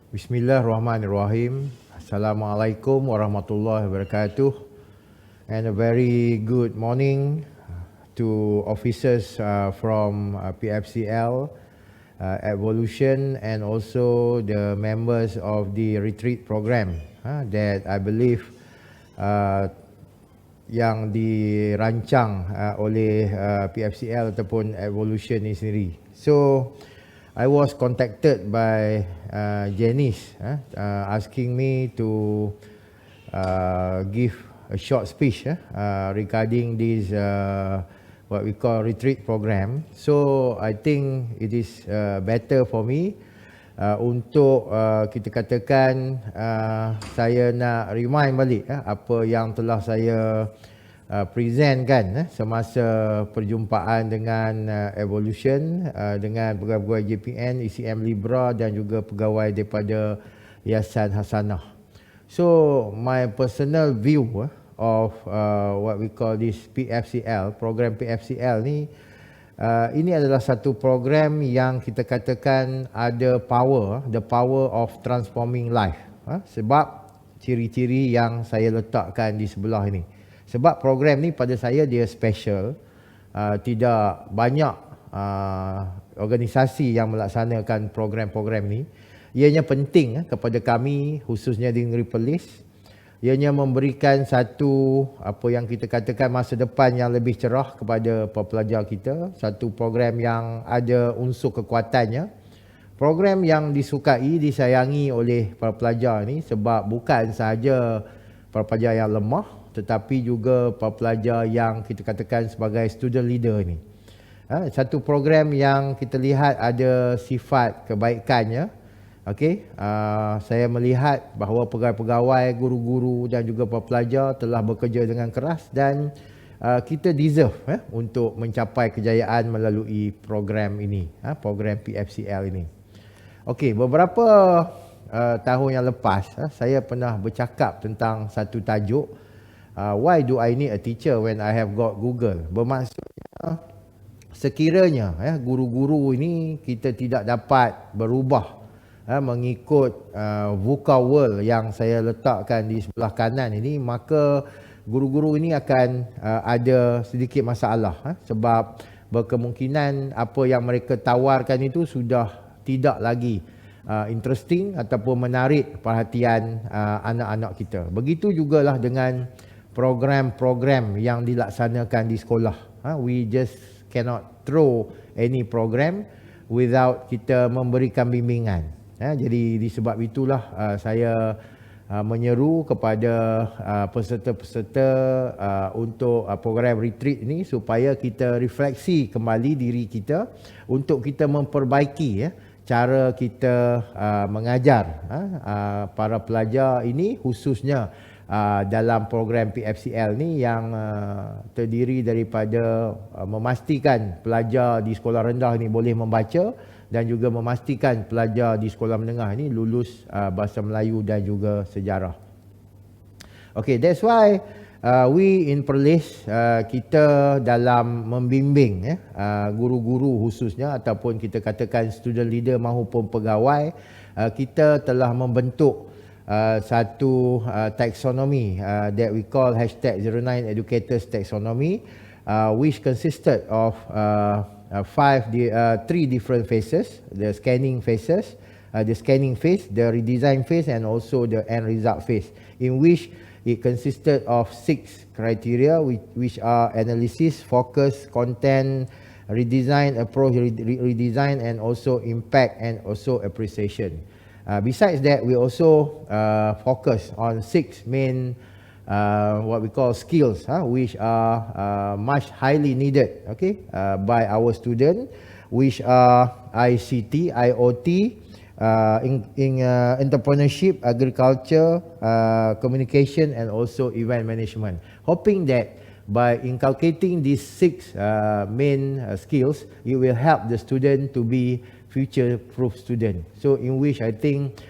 Bismillahirrahmanirrahim. Assalamualaikum warahmatullahi wabarakatuh. And a very good morning to officers from PFCL, Evolution, and also the members of the retreat program that I believe yang dirancang oleh PFCL ataupun Evolution ini sendiri. So I was contacted by Janice asking me to give a short speech regarding this what we call retreat program. So I think it is better for me untuk kita katakan saya nak remind balik apa yang telah saya present kan semasa perjumpaan dengan Evolution, dengan pegawai JPN, ECM Libra dan juga pegawai daripada Yayasan Hasanah. So my personal view of what we call this PFCL, program PFCL ni, ini adalah satu program yang kita katakan ada power, the power of transforming life. Sebab ciri-ciri yang saya letakkan di sebelah ini. Sebab program ni pada saya dia special, tidak banyak organisasi yang melaksanakan program-program ni. Ianya penting kepada kami khususnya di Negeri Perlis. Ianya memberikan satu apa yang kita katakan masa depan yang lebih cerah kepada pelajar kita, satu program yang ada unsur kekuatannya. Program yang disukai, disayangi oleh para pelajar ni sebab bukan sahaja para pelajar yang lemah tetapi juga para pelajar yang kita katakan sebagai student leader ni. Satu program yang kita lihat ada sifat kebaikannya. Okey, saya melihat bahawa pegawai-pegawai, guru-guru dan juga para pelajar telah bekerja dengan keras dan kita deserve untuk mencapai kejayaan melalui program ini, program PFCL ini. Okey, beberapa tahun yang lepas saya pernah bercakap tentang satu tajuk, why do I need a teacher when I have got Google? Bermaksudnya sekiranya guru-guru ini kita tidak dapat berubah mengikut VUCA world yang saya letakkan di sebelah kanan ini, maka guru-guru ini akan ada sedikit masalah sebab berkemungkinan apa yang mereka tawarkan itu sudah tidak lagi interesting ataupun menarik perhatian anak-anak kita. Begitu jugalah dengan program-program yang dilaksanakan di sekolah. We just cannot throw any program without kita memberikan bimbingan. Jadi disebab itulah saya menyeru kepada peserta-peserta untuk program retreat ini supaya kita refleksi kembali diri kita untuk kita memperbaiki cara kita mengajar para pelajar ini, khususnya dalam program PFCL ni yang terdiri daripada memastikan pelajar di sekolah rendah ni boleh membaca dan juga memastikan pelajar di sekolah menengah ini lulus bahasa Melayu dan juga sejarah. Okay, that's why we in Perlis, kita dalam membimbing guru-guru khususnya ataupun kita katakan student leader maupun pegawai, kita telah membentuk satu taxonomy that we call #09educators taxonomy, which consisted of three different phases: the scanning phases, the scanning phase, the redesign phase, and also the end result phase, in which it consisted of 6 criteria, which are analysis, focus, content, redesign, approach, redesign, and also impact and also appreciation. Besides that, we also focus on 6 main what we call skills, which are much highly needed, by our student, which are ICT, IoT, in entrepreneurship, agriculture, communication, and also event management. Hoping that by inculcating these 6 main skills, it will help the student to be future-proof student. So in which I think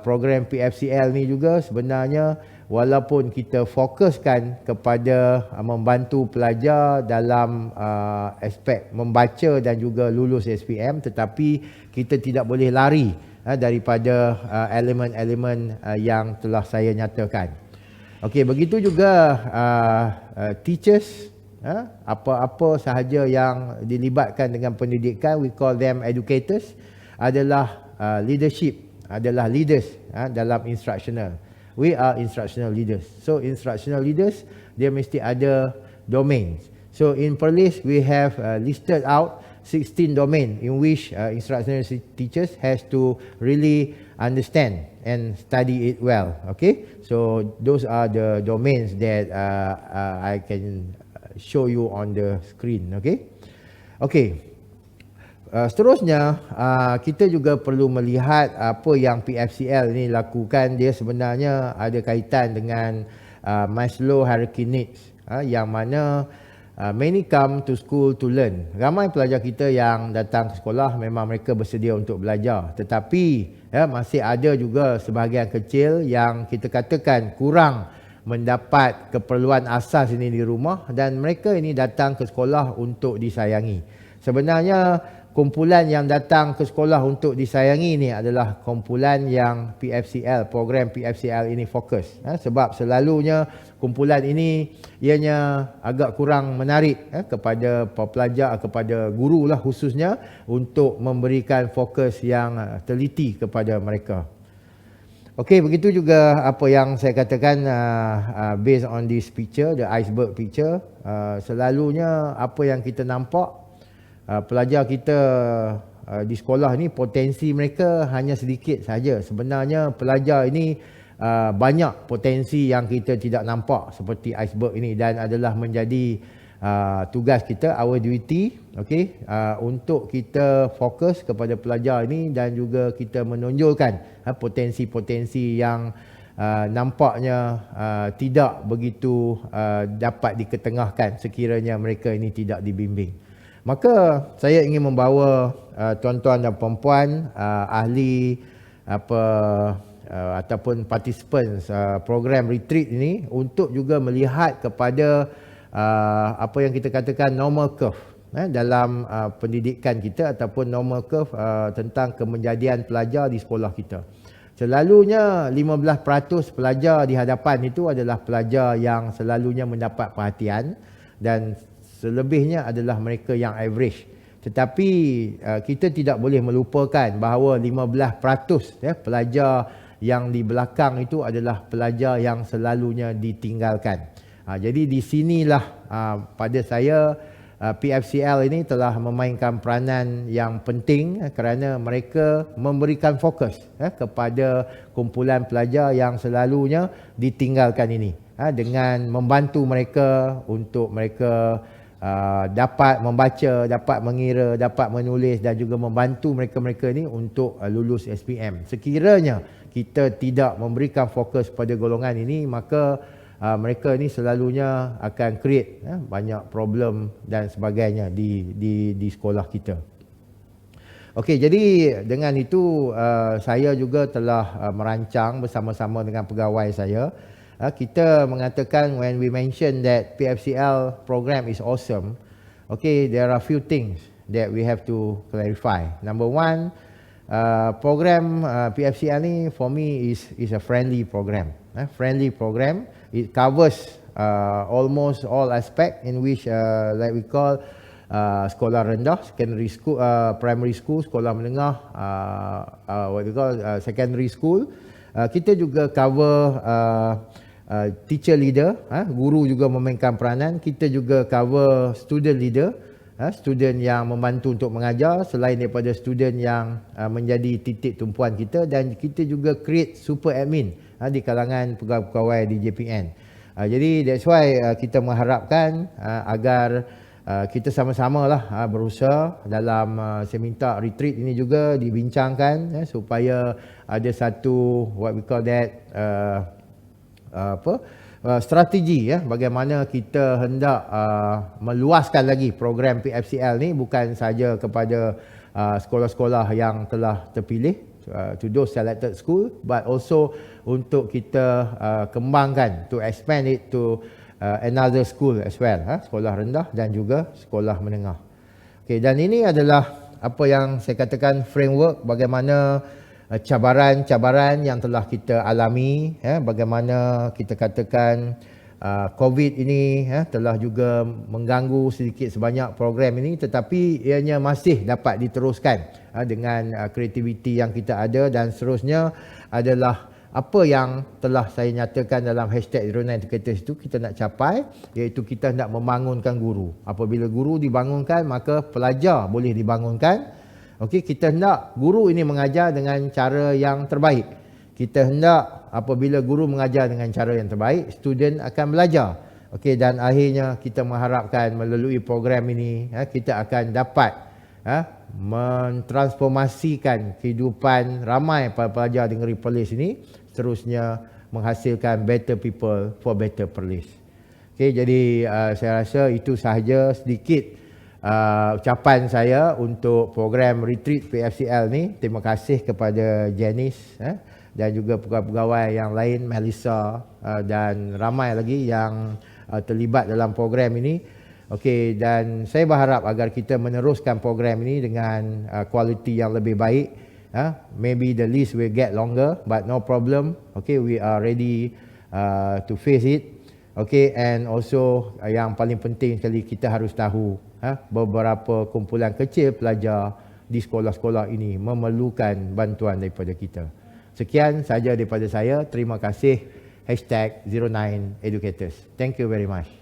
program PFCL ni juga sebenarnya walaupun kita fokuskan kepada membantu pelajar dalam aspek membaca dan juga lulus SPM, tetapi kita tidak boleh lari daripada elemen-elemen yang telah saya nyatakan. Okey, begitu juga teachers, apa-apa sahaja yang dilibatkan dengan pendidikan, we call them educators, adalah leadership, adalah leaders dalam instructional. We are instructional leaders. So instructional leaders, dia mesti ada domains. So in Perlis, we have listed out 16 domain in which instructional teachers has to really understand and study it well. Okay, so those are the domains that I can show you on the screen. Okay. Seterusnya, kita juga perlu melihat apa yang PFCL ini lakukan. Dia sebenarnya ada kaitan dengan Maslow hierarchy needs, yang mana many come to school to learn. Ramai pelajar kita yang datang ke sekolah memang mereka bersedia untuk belajar, tetapi masih ada juga sebahagian kecil yang kita katakan kurang mendapat keperluan asas ini di rumah, dan mereka ini datang ke sekolah untuk disayangi. Sebenarnya kumpulan yang datang ke sekolah untuk disayangi ini adalah kumpulan yang PFCL, program PFCL ini fokus. Sebab selalunya kumpulan ini ianya agak kurang menarik kepada pelajar, kepada guru lah khususnya, untuk memberikan fokus yang teliti kepada mereka. Okey, begitu juga apa yang saya katakan based on this picture, the iceberg picture. Selalunya apa yang kita nampak, pelajar kita di sekolah ni potensi mereka hanya sedikit saja. Sebenarnya pelajar ini banyak potensi yang kita tidak nampak seperti iceberg ini, dan adalah menjadi tugas kita, our duty, untuk kita fokus kepada pelajar ini dan juga kita menonjolkan potensi-potensi yang nampaknya tidak begitu dapat diketengahkan sekiranya mereka ini tidak dibimbing. Maka saya ingin membawa tuan-tuan dan puan-puan, ahli ataupun participants program retreat ini untuk juga melihat kepada apa yang kita katakan normal curve dalam pendidikan kita, ataupun normal curve tentang kemenjadian pelajar di sekolah kita. Selalunya 15% pelajar di hadapan itu adalah pelajar yang selalunya mendapat perhatian, dan selebihnya adalah mereka yang average. Tetapi kita tidak boleh melupakan bahawa 15% pelajar yang di belakang itu adalah pelajar yang selalunya ditinggalkan. Jadi di sinilah pada saya PFCL ini telah memainkan peranan yang penting, kerana mereka memberikan fokus kepada kumpulan pelajar yang selalunya ditinggalkan ini, dengan membantu mereka untuk mereka dapat membaca, dapat mengira, dapat menulis, dan juga membantu mereka-mereka ni untuk lulus SPM. Sekiranya kita tidak memberikan fokus pada golongan ini, maka mereka ni selalunya akan create banyak problem dan sebagainya di sekolah kita. Okey, jadi dengan itu saya juga telah merancang bersama-sama dengan pegawai saya. Kita mengatakan, when we mention that PFCL program is awesome, okay, there are few things that we have to clarify. Number one, program PFCL ni for me is a friendly program. Friendly program. It covers almost all aspect in which like we call sekolah rendah, secondary school, primary school, sekolah menengah, what we call secondary school. Kita juga cover teacher leader, guru juga memainkan peranan. Kita juga cover student leader, student yang membantu untuk mengajar, selain daripada student yang menjadi titik tumpuan kita. Dan kita juga create super admin di kalangan pegawai-pegawai di JPN. Jadi that's why kita mengharapkan agar kita sama-sama lah berusaha dalam saya minta retreat ini juga dibincangkan supaya ada satu what we call that strategi bagaimana kita hendak meluaskan lagi program PFCL ni, bukan saja kepada sekolah-sekolah yang telah terpilih, to those selected school, but also untuk kita kembangkan, to expand it to another school as well, sekolah rendah dan juga sekolah menengah. Okay, dan ini adalah apa yang saya katakan framework bagaimana cabaran-cabaran yang telah kita alami, bagaimana kita katakan COVID ini telah juga mengganggu sedikit sebanyak program ini, tetapi ianya masih dapat diteruskan dengan kreativiti yang kita ada, dan seterusnya adalah apa yang telah saya nyatakan dalam hashtag Zero Nine Educators itu kita nak capai, iaitu kita nak membangunkan guru. Apabila guru dibangunkan, maka pelajar boleh dibangunkan. Okey, kita hendak guru ini mengajar dengan cara yang terbaik. Kita hendak apabila guru mengajar dengan cara yang terbaik, student akan belajar. Okey, dan akhirnya kita mengharapkan melalui program ini kita akan dapat mentransformasikan kehidupan ramai para pelajar di Negeri Perlis ini, seterusnya menghasilkan better people for better Perlis. Okey, jadi saya rasa itu sahaja sedikit ucapan saya untuk program retreat PFCL ni. Terima kasih kepada Janice dan juga pegawai-pegawai yang lain, Melissa dan ramai lagi yang terlibat dalam program ini. Okey, dan saya berharap agar kita meneruskan program ini dengan kualiti yang lebih baik. Maybe the list will get longer, but no problem. Okay, we are ready to face it. Okay, and also yang paling penting sekali, kita harus tahu beberapa kumpulan kecil pelajar di sekolah-sekolah ini memerlukan bantuan daripada kita. Sekian saja daripada saya. Terima kasih. #Zero9Educators. Thank you very much.